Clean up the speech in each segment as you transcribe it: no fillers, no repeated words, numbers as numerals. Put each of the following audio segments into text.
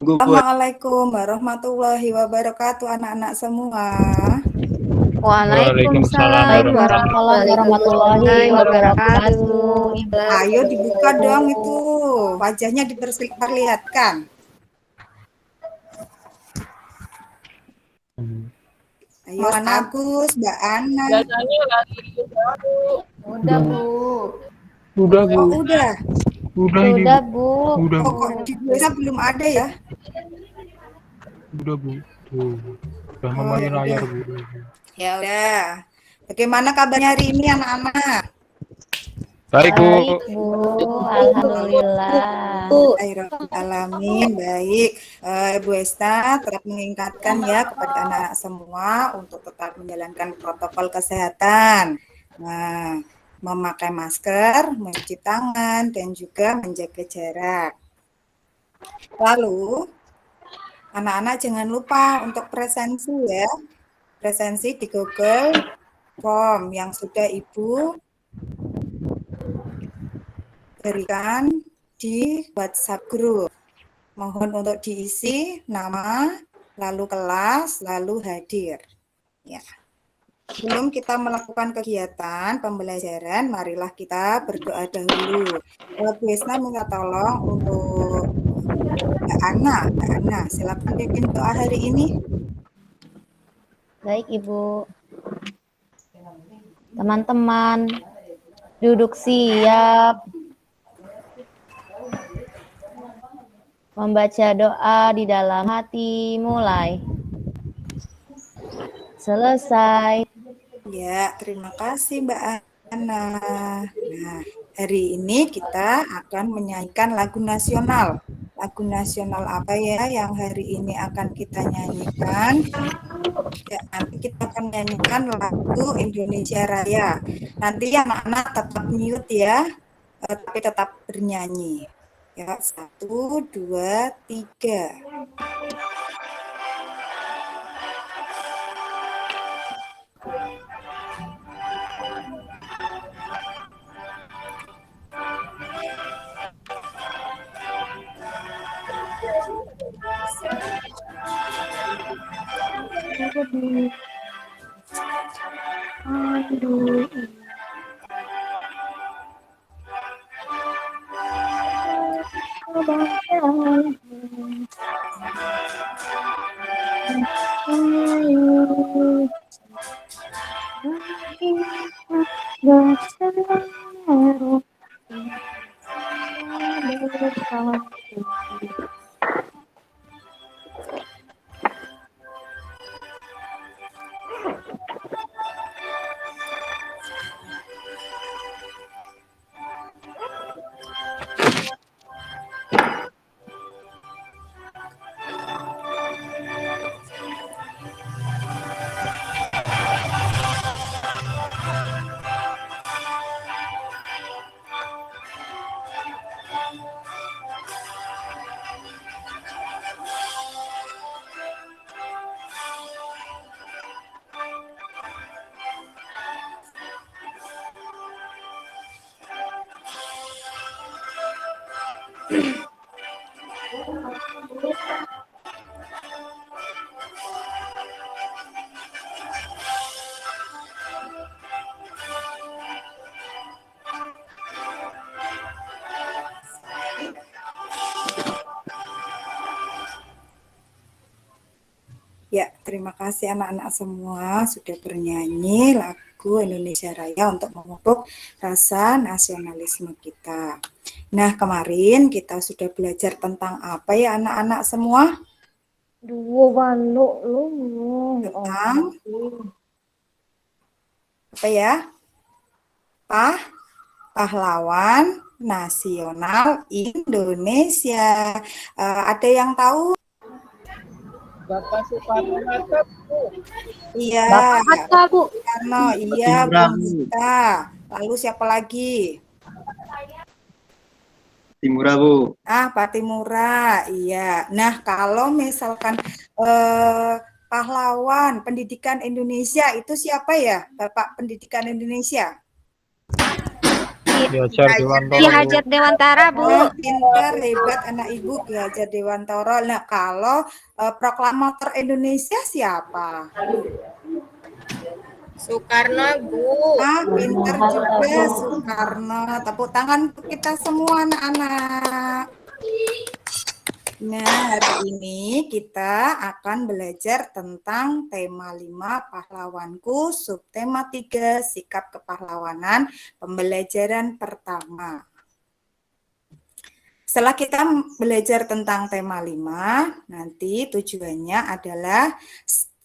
Assalamualaikum warahmatullahi wabarakatuh anak-anak semua. Waalaikumsalam warahmatullahi wabarakatuh. Ayo dibuka dong itu, wajahnya diperlihatkan. Ayo Agus, Mbak Ana. Udah, Bu. Udah, Bu. Oh, udah. Udah, Bu. Oh, kok di desa belum ada ya? Udah, Bu. Tuh. Udah memulai layar, Bu. Ya udah. Bagaimana kabarnya hari ini anak-anak? Baik, Bu. Baik, Bu. Alhamdulillah. Alamin, baik. Ibu Esta tetap mengingatkan ya kepada anak-anak semua untuk tetap menjalankan protokol kesehatan. Nah, memakai masker, mencuci tangan, dan juga menjaga jarak. Lalu, anak-anak jangan lupa untuk presensi ya. Presensi di Google Form yang sudah Ibu berikan di WhatsApp group. Mohon untuk diisi nama, lalu kelas, lalu hadir. Ya. Sebelum kita melakukan kegiatan pembelajaran, marilah kita berdoa dahulu. Bu Esna minta tolong untuk Mbak Ana, silakan pimpin doa hari ini. Baik, Ibu. Teman-teman, duduk siap. Membaca doa di dalam hati, mulai. Selesai. Ya, terima kasih Mbak Ana. Nah, hari ini kita akan menyanyikan lagu nasional. Lagu nasional apa ya yang hari ini akan kita nyanyikan? Ya, nanti kita akan nyanyikan lagu Indonesia Raya. Nanti anak-anak tetap mute ya, tapi tetap bernyanyi. Ya, 1, 2, 3. Ya, terima kasih anak-anak semua sudah bernyanyi lagu Indonesia Raya untuk memupuk rasa nasionalisme kita. Nah, kemarin kita sudah belajar tentang apa ya anak-anak semua? Tentang apa ya? Pahlawan Nasional Indonesia. Ada yang tahu? Bapak Soekarno Hatta, Bu. Iya. Bapak Hatta, Bu. Soekarno, iya, Bung Hatta. Lalu siapa lagi? Timura, Bu. Pak Timura, iya. Nah, kalau misalkan pahlawan pendidikan Indonesia itu siapa ya, Bapak Pendidikan Indonesia? Diajar Ki Dewantoro. Ki Hajar Dewantara, Bu. Oh, pintar, hebat anak ibu Ki Hajar Dewantoro. Nah, kalau proklamator Indonesia siapa? Soekarno, Bu. Pintar juga Soekarno. Tepuk tangan untuk kita semua anak-anak. Nah, hari ini kita akan belajar tentang tema 5 pahlawanku, subtema 3 sikap kepahlawanan, pembelajaran pertama. Setelah kita belajar tentang tema 5, nanti tujuannya adalah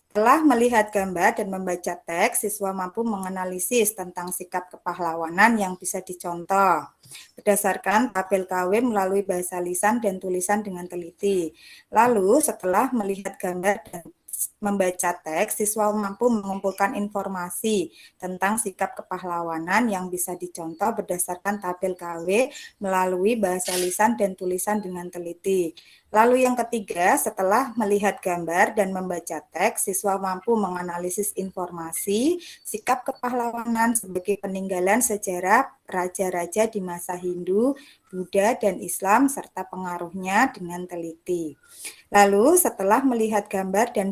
setelah melihat gambar dan membaca teks, siswa mampu menganalisis tentang sikap kepahlawanan yang bisa dicontoh berdasarkan tabel KW melalui bahasa lisan dan tulisan dengan teliti. Lalu setelah melihat gambar dan membaca teks, siswa mampu mengumpulkan informasi tentang sikap kepahlawanan yang bisa dicontoh berdasarkan tabel KW melalui bahasa lisan dan tulisan dengan teliti. Lalu yang ketiga, setelah melihat gambar dan membaca teks, siswa mampu menganalisis informasi sikap kepahlawanan sebagai peninggalan sejarah raja-raja di masa Hindu, Buddha, dan Islam, serta pengaruhnya dengan teliti. Lalu setelah melihat gambar dan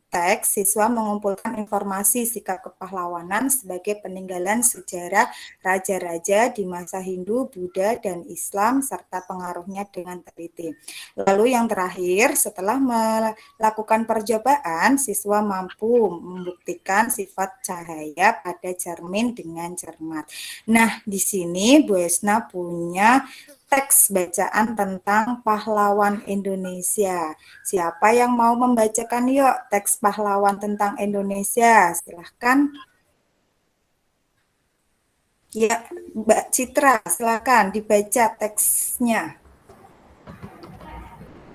teks, siswa mengumpulkan informasi sikap kepahlawanan sebagai peninggalan sejarah raja-raja di masa Hindu, Buddha, dan Islam, serta pengaruhnya dengan teliti. Lalu yang terakhir, setelah melakukan percobaan, siswa mampu membuktikan sifat cahaya pada cermin dengan cermat. Nah, di sini Bu Esna punya teks bacaan tentang pahlawan Indonesia. Siapa yang mau membacakan yuk teks pahlawan tentang Indonesia? Silahkan. Ya, Mbak Citra, silakan dibaca teksnya.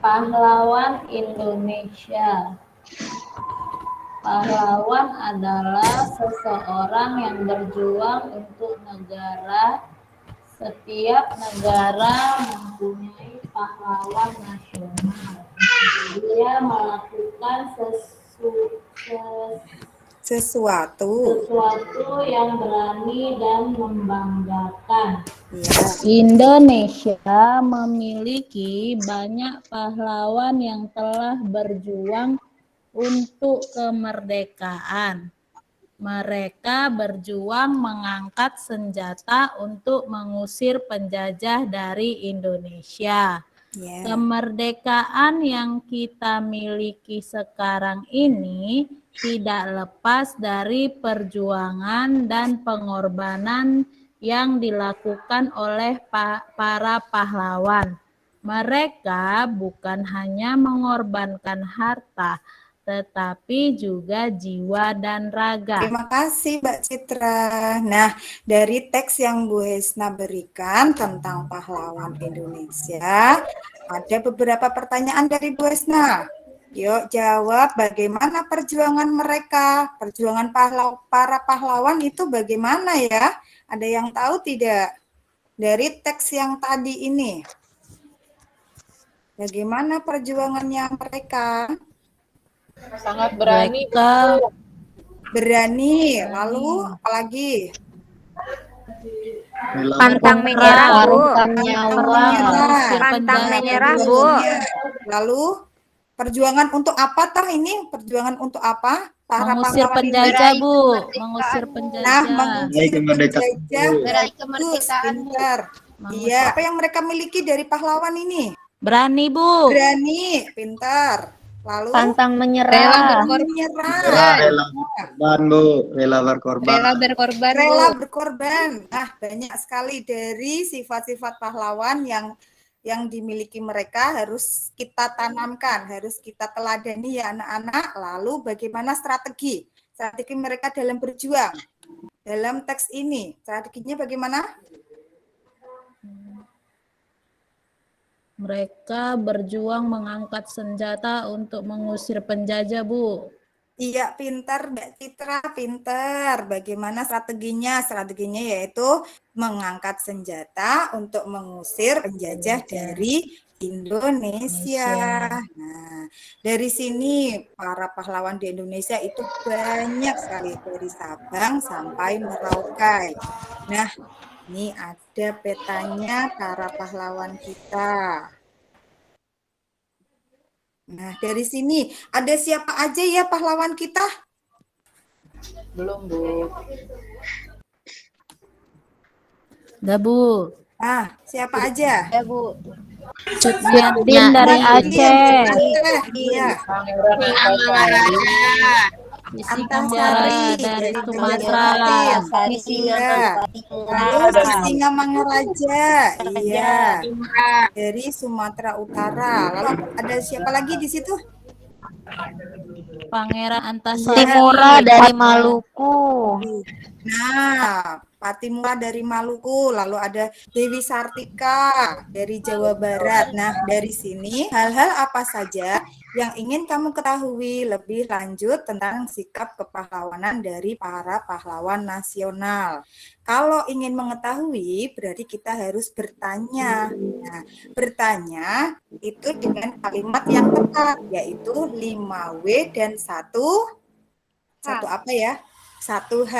Pahlawan Indonesia. Pahlawan adalah seseorang yang berjuang untuk negara. Setiap negara mempunyai pahlawan nasional. Dia melakukan sesuatu yang berani dan membanggakan. Indonesia memiliki banyak pahlawan yang telah berjuang untuk kemerdekaan. Mereka berjuang mengangkat senjata untuk mengusir penjajah dari Indonesia. Kemerdekaan yang kita miliki sekarang ini tidak lepas dari perjuangan dan pengorbanan yang dilakukan oleh para pahlawan. Mereka bukan hanya mengorbankan harta, tetapi juga jiwa dan raga. Terima kasih Mbak Citra. Nah, dari teks yang Bu Hesna berikan tentang pahlawan Indonesia, ada beberapa pertanyaan dari Bu Hesna. Yuk jawab, bagaimana perjuangan mereka? Perjuangan para pahlawan itu bagaimana ya? Ada yang tahu tidak? Dari teks yang tadi ini. Bagaimana perjuangannya mereka? Sangat berani. Berani. Lalu apalagi? Pantang menyerah, Bu. Pantang menyerah, Bu. Lalu perjuangan untuk apa toh ini? Perjuangan untuk apa? Para mengusir penjajah, Bu. Mengusir penjajah. Mengusir penjajah. Pintar. Iya. Apa yang mereka miliki dari pahlawan ini? Berani, Bu. Berani. Pintar. Lalu pantang menyerah. Rela berkorban. Nah, banyak sekali dari sifat-sifat pahlawan yang dimiliki mereka harus kita tanamkan, harus kita teladani ya anak-anak. Lalu bagaimana strategi mereka dalam berjuang? Dalam teks ini, strateginya bagaimana? Mereka berjuang mengangkat senjata untuk mengusir penjajah, Bu. Iya, pintar Mbak Citra, pintar. Bagaimana strateginya? Strateginya yaitu mengangkat senjata untuk mengusir penjajah dari Indonesia. Nah, dari sini para pahlawan di Indonesia itu banyak sekali dari Sabang sampai Merauke. Nah, Ini ada petanya para pahlawan kita. Nah, dari sini ada siapa aja ya pahlawan kita? Belum, Bu. Dah, Bu. Ah, siapa aja? Ya, Bu. Cutmiatin Nah, dari Martin, Aceh. iya. Pangeran Antasari. Isi Antasari Kamara dari dari Sumatera. Banjarmasin. Iya. Lalu Singa Mangaraja, iya. Dari Sumatera Utara. Lalu ada siapa lagi di situ? Pangeran Antasari. Timura dari Maluku. Nah, Patimura dari Maluku, lalu ada Dewi Sartika dari Jawa Barat. Nah, dari sini hal-hal apa saja yang ingin kamu ketahui lebih lanjut tentang sikap kepahlawanan dari para pahlawan nasional. Kalau ingin mengetahui, berarti kita harus bertanya. Nah, bertanya itu dengan kalimat yang tepat, yaitu 5W dan satu apa ya? 1H.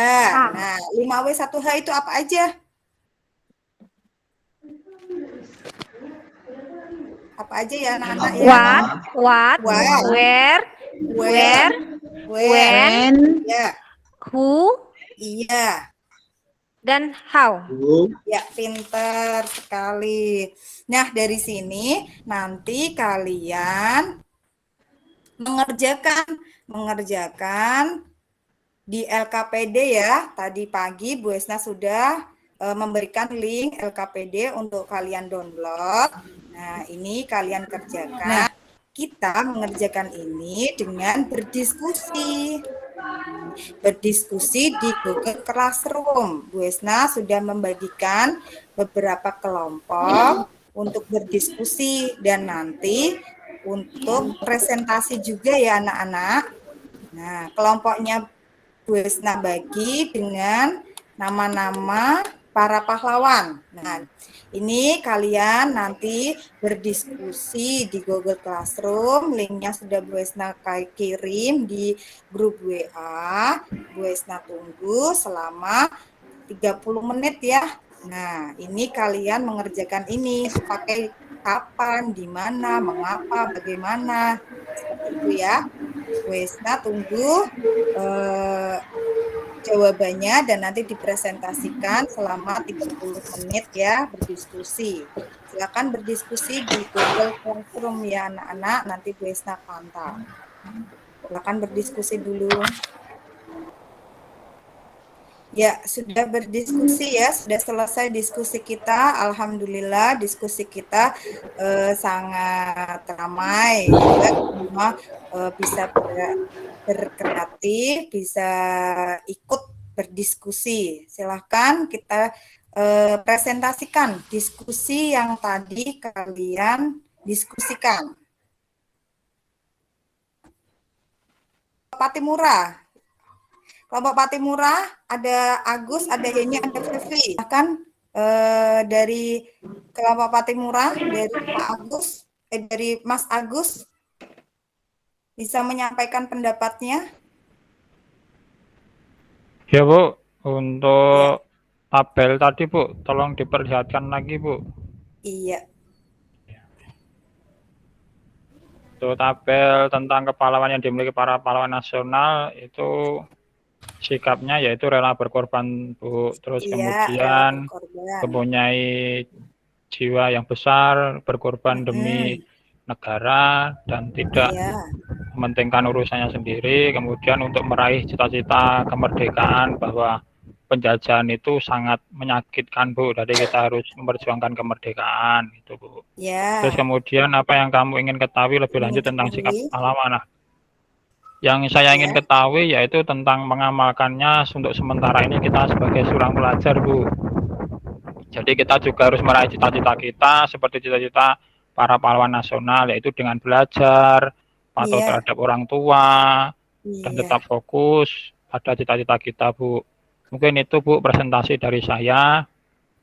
Nah, 5W 1H itu apa aja? Apa aja ya anak-anak ya? What, What, where, where, When, ya, who, iya. dan how. Ya, pinter sekali. Nah, dari sini nanti kalian mengerjakan di LKPD ya. Tadi pagi Bu Esna sudah memberikan link LKPD untuk kalian download. Nah, ini kalian kerjakan. Nah, kita mengerjakan ini dengan berdiskusi. Berdiskusi di Google Classroom. Bu Esna sudah membagikan beberapa kelompok untuk berdiskusi dan nanti untuk presentasi juga ya anak-anak. Nah, kelompoknya Bu Esna bagi dengan nama-nama para pahlawan. Nah, ini kalian nanti berdiskusi di Google Classroom. Linknya sudah Bu Esna kirim di grup WA. Bu Esna tunggu selama 30 menit ya. Nah, ini kalian mengerjakan ini pakai kapan, di mana, mengapa, bagaimana. Seperti itu ya. Bu Esna tunggu jawabannya dan nanti dipresentasikan selama 30 menit ya berdiskusi. Silakan berdiskusi di Google Classroom ya anak-anak, nanti Bu Esna pantau. Silakan berdiskusi dulu. Ya, sudah berdiskusi ya, sudah selesai diskusi kita. Alhamdulillah diskusi kita sangat ramai ya, semua bisa berkreatif, bisa ikut berdiskusi. Silahkan kita presentasikan diskusi yang tadi kalian diskusikan. Patimura. Kelompok Patimura ada Agus, ada Heni, ada Fevri. Bahkan dari kelompok Patimura, dari Pak Agus, dari Mas Agus, bisa menyampaikan pendapatnya. Ya Bu, untuk tabel tadi Bu, tolong diperlihatkan lagi Bu. Iya. Untuk tabel tentang kepahlawanan yang dimiliki para pahlawan nasional itu sikapnya yaitu rela berkorban Bu, terus kemudian mempunyai jiwa yang besar, berkorban demi negara dan tidak mementingkan urusannya sendiri, kemudian untuk meraih cita-cita kemerdekaan bahwa penjajahan itu sangat menyakitkan Bu, jadi kita harus memperjuangkan kemerdekaan itu Bu. Terus kemudian apa yang kamu ingin ketahui lebih lanjut tentang sikap pahlawan? Yang saya ingin ketahui yaitu tentang mengamalkannya untuk sementara ini kita sebagai seorang pelajar Bu. Jadi kita juga harus meraih cita-cita kita seperti cita-cita para pahlawan nasional, yaitu dengan belajar, patuh terhadap orang tua, dan tetap fokus pada cita-cita kita Bu. Mungkin itu Bu presentasi dari saya.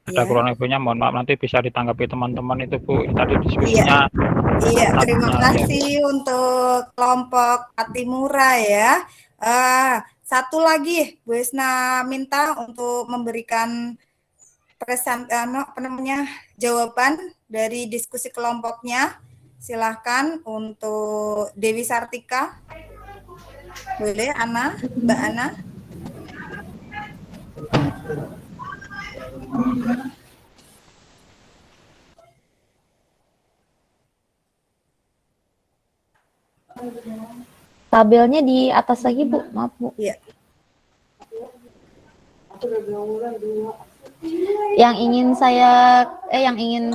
Ada kurang lebihnya mohon maaf, nanti bisa ditanggapi teman-teman itu Bu. Tadi diskusinya. Iya, terima kasih untuk kelompok Patimura ya. Satu lagi Bu Esna minta untuk memberikan jawaban dari diskusi kelompoknya. Silahkan untuk Dewi Sartika. Boleh, Mbak Ana? Tabelnya di atas lagi, Bu. Maaf, Bu. Iya. Yang ingin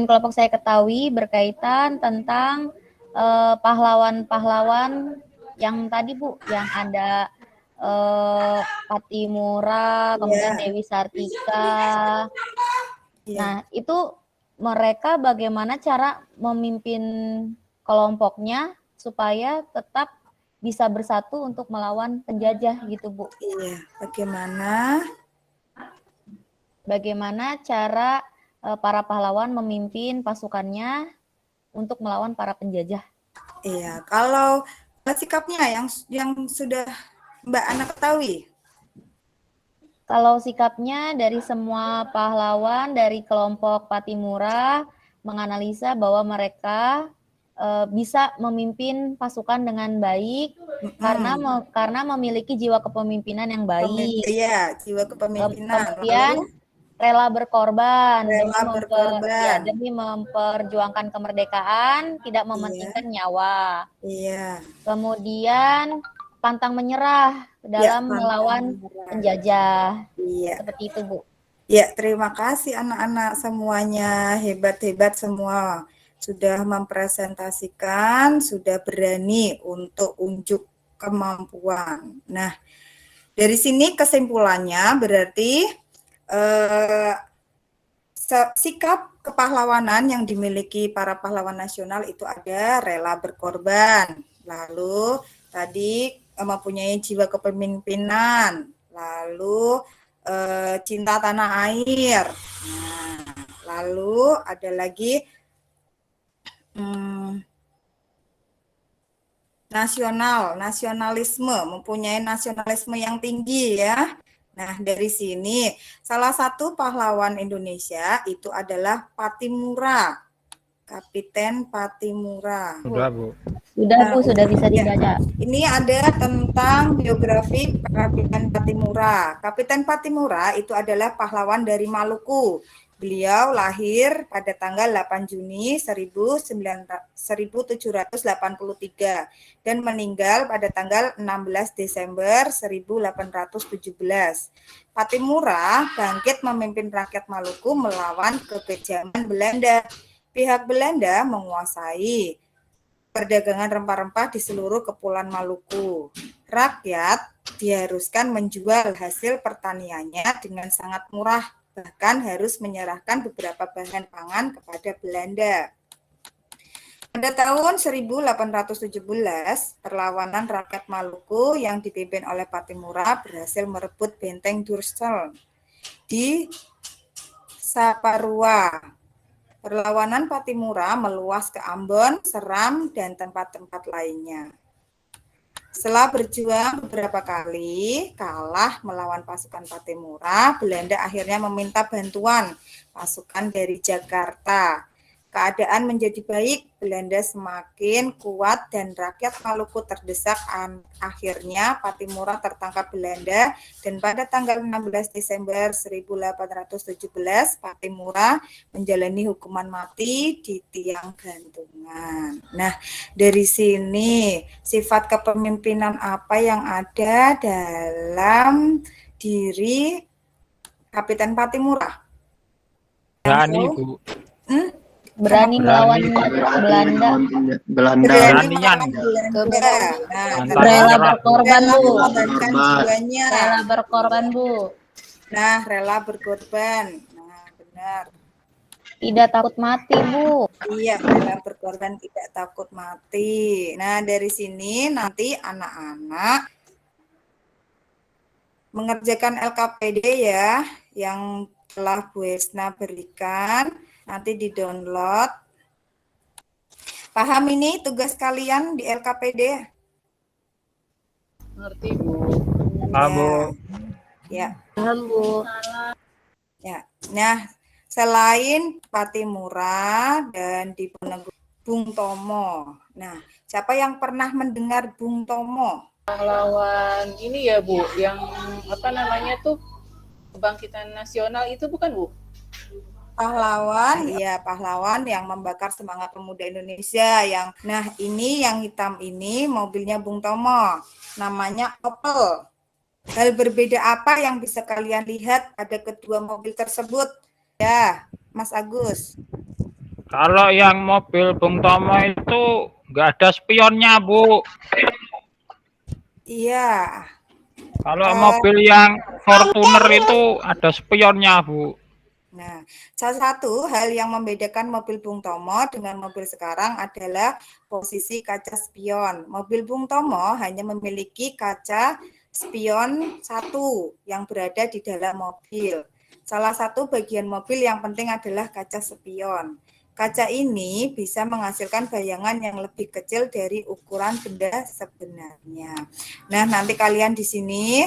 kelompok saya ketahui berkaitan tentang pahlawan-pahlawan yang tadi, Bu, yang ada Patimura, kemudian Dewi Sartika. Nah, itu mereka bagaimana cara memimpin kelompoknya supaya tetap bisa bersatu untuk melawan penjajah gitu, Bu. Iya, bagaimana cara para pahlawan memimpin pasukannya untuk melawan para penjajah. Iya, kalau sikapnya yang sudah Mbak Ana ketahui. Kalau sikapnya dari semua pahlawan dari kelompok Patimura menganalisa bahwa mereka bisa memimpin pasukan dengan baik karena memiliki jiwa kepemimpinan yang baik. Iya, jiwa kepemimpinan. Kemudian rela berkorban demi memperjuangkan kemerdekaan, tidak mementingkan nyawa. Iya. Kemudian pantang menyerah dalam melawan penjajah. Iya. Seperti itu, Bu. Ya, terima kasih anak-anak semuanya, hebat-hebat semua. Sudah mempresentasikan, sudah berani untuk unjuk kemampuan. Nah, dari sini kesimpulannya berarti sikap kepahlawanan yang dimiliki para pahlawan nasional itu ada rela berkorban, lalu tadi mempunyai jiwa kepemimpinan, lalu cinta tanah air. Nah, lalu ada lagi nasionalisme, mempunyai nasionalisme yang tinggi ya. Nah, dari sini salah satu pahlawan Indonesia itu adalah Patimura, Kapiten Patimura. Sudah, Bu. Sudah, Bu, sudah bisa dibaca. Ini ada tentang biografi Kapiten Patimura. Kapiten Patimura itu adalah pahlawan dari Maluku. Beliau lahir pada tanggal 8 Juni 1783 dan meninggal pada tanggal 16 Desember 1817. Patimura bangkit memimpin rakyat Maluku melawan kekejaman Belanda. Pihak Belanda menguasai perdagangan rempah-rempah di seluruh kepulauan Maluku. Rakyat diharuskan menjual hasil pertaniannya dengan sangat murah, bahkan harus menyerahkan beberapa bahan pangan kepada Belanda. Pada tahun 1817, perlawanan rakyat Maluku yang dipimpin oleh Patimura berhasil merebut benteng Dursel di Saparua. Perlawanan Patimura meluas ke Ambon, Seram, dan tempat-tempat lainnya. Setelah berjuang beberapa kali, kalah melawan pasukan Patimura, Belanda akhirnya meminta bantuan pasukan dari Jakarta. Keadaan menjadi baik, Belanda semakin kuat dan rakyat Maluku terdesak. Akhirnya Patimura tertangkap Belanda dan pada tanggal 16 Desember 1817 Patimura menjalani hukuman mati di tiang gantungan. Nah, dari sini sifat kepemimpinan apa yang ada dalam diri Kapiten Patimura? Berani, Bu. Berani melawan Belanda. Beranian. Rela berkorban, Bu. Rela berkorban, Bu. Nah, rela berkorban. Nah, benar. Tidak takut mati, Bu. Iya, rela berkorban, tidak takut mati. Nah, dari sini nanti anak-anak mengerjakan LKPD ya, yang telah Bu Esna berikan. Nanti di-download. Paham ini tugas kalian di LKPD? Ngerti, Bu. Bu. Ya. Paham, Bu. Ya. Nah, selain Patimura dan Diponegoro, Bung Tomo. Nah, siapa yang pernah mendengar Bung Tomo? Pahlawan ini ya Bu, yang apa namanya tuh kebangkitan nasional itu bukan Bu? Pahlawan, iya pahlawan yang membakar semangat pemuda Indonesia yang, nah ini yang hitam ini mobilnya Bung Tomo, namanya Opel. Hal berbeda apa yang bisa kalian lihat pada kedua mobil tersebut? Ya, Mas Agus. Kalau yang mobil Bung Tomo itu nggak ada spionnya, Bu. Iya. Kalau mobil yang Fortuner itu ada spionnya, Bu. Nah, salah satu hal yang membedakan mobil Bung Tomo dengan mobil sekarang adalah posisi kaca spion. Mobil Bung Tomo hanya memiliki kaca spion satu yang berada di dalam mobil. Salah satu bagian mobil yang penting adalah kaca spion. Kaca ini bisa menghasilkan bayangan yang lebih kecil dari ukuran benda sebenarnya. Nah, nanti kalian di sini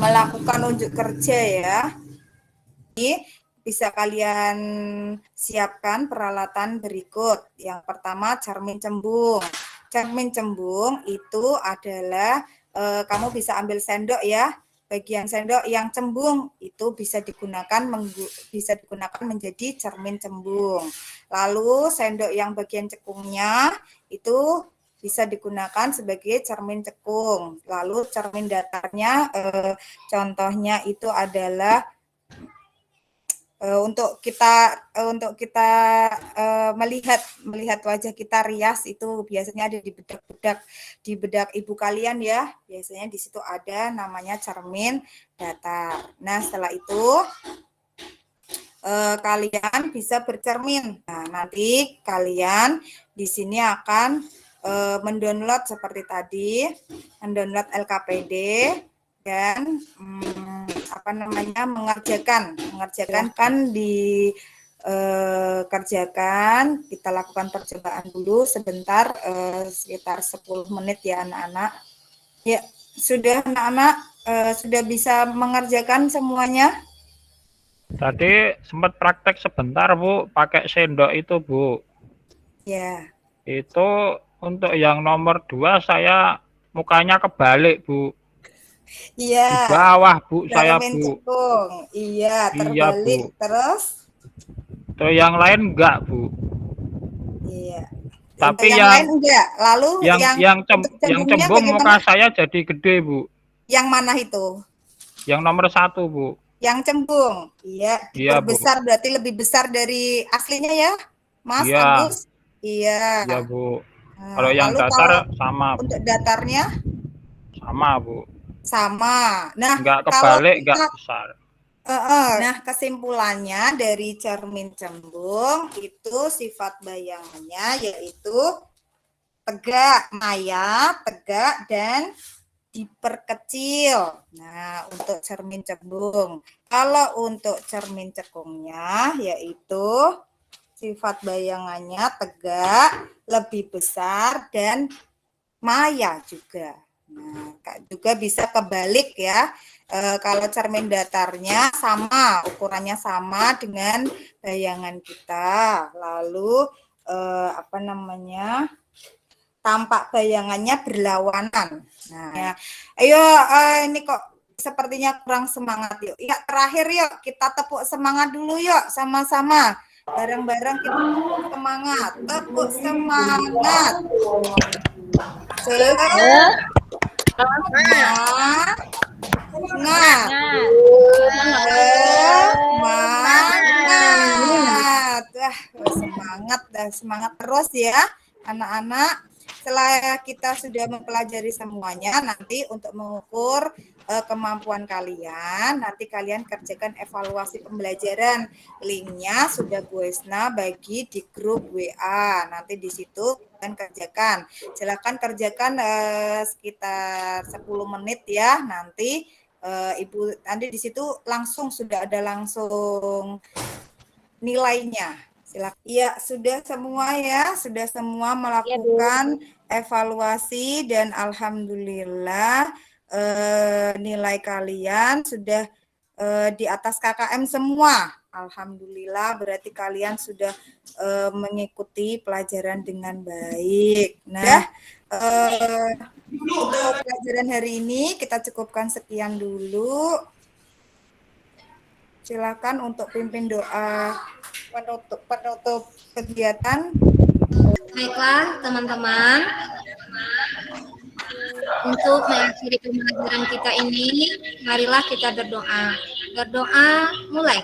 melakukan unjuk kerja ya. Ini bisa kalian siapkan peralatan berikut. Yang pertama cermin cembung. Cermin cembung itu adalah kamu bisa ambil sendok ya. Bagian sendok yang cembung itu bisa digunakan menjadi cermin cembung. Lalu sendok yang bagian cekungnya itu bisa digunakan sebagai cermin cekung. Lalu cermin datarnya contohnya itu adalah untuk kita melihat wajah kita rias itu biasanya ada di bedak ibu kalian ya. Biasanya di situ ada namanya cermin datar. Nah, setelah itu kalian bisa bercermin. Nah, nanti kalian di sini akan mendownload seperti tadi, mendownload LKPD dan mengerjakan kan kerjakan, kita lakukan percobaan dulu sebentar sekitar 10 menit ya anak-anak. Ya, sudah anak-anak sudah bisa mengerjakan semuanya? Tadi sempat praktek sebentar, Bu, pakai sendok itu, Bu. Ya. Itu untuk yang nomor 2 saya mukanya kebalik, Bu. Iya. Di bawah, Bu, saya, Cermin Bu. cekung. Iya, terbalik. Bu. Terus? Terus yang lain enggak, Bu. Iya. Tapi yang lain enggak. Lalu yang cembung muka saya jadi gede, Bu. Yang mana itu? Yang nomor 1, Bu. Yang cembung. Iya, diperbesar, berarti lebih besar dari aslinya ya, Mas Agus? Iya. Iya, Bu. Nah, kalau yang datar sama, Bu. Untuk datarnya? Sama, Bu. Sama. Nah, enggak kebalik, enggak besar. Nah, kesimpulannya dari cermin cembung itu sifat bayangannya yaitu tegak, maya, tegak, dan diperkecil. Nah, untuk cermin cembung. Kalau untuk cermin cekungnya yaitu sifat bayangannya tegak, lebih besar, dan maya juga. Nah, juga bisa kebalik ya. Kalau cermin datarnya sama, ukurannya sama dengan bayangan kita. Lalu tampak bayangannya berlawanan. Nah, ya. Ayo ini kok sepertinya kurang semangat yuk. Ya, terakhir yuk kita tepuk semangat dulu yuk sama-sama. Bareng-bareng kita tepuk semangat. Tepuk semangat. Semangat terus ya anak-anak. Setelah kita sudah mempelajari semuanya, nanti untuk mengukur kemampuan kalian, nanti kalian kerjakan evaluasi pembelajaran. Linknya sudah Bu Esna bagi di grup WA. Nanti di situ kalian kerjakan. Silakan kerjakan sekitar 10 menit ya. Nanti Ibu nanti di situ langsung sudah ada langsung nilainya. Silakan. Iya, sudah semua melakukan evaluasi dan alhamdulillah nilai kalian sudah di atas KKM semua. Alhamdulillah, berarti kalian sudah mengikuti pelajaran dengan baik. Nah, untuk pelajaran hari ini kita cukupkan sekian dulu. Silakan untuk pimpin doa penutup kegiatan. Baiklah, teman-teman. Untuk mengakhiri pembelajaran kita ini, marilah kita berdoa. Berdoa mulai.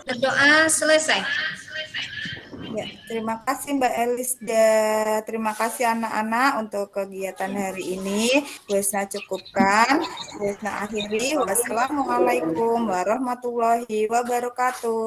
Berdoa selesai. Ya, terima kasih Mbak Elisda. Terima kasih anak-anak untuk kegiatan hari ini. Wesna cukupkan. Wesna akhiri. Wassalamualaikum warahmatullahi wabarakatuh.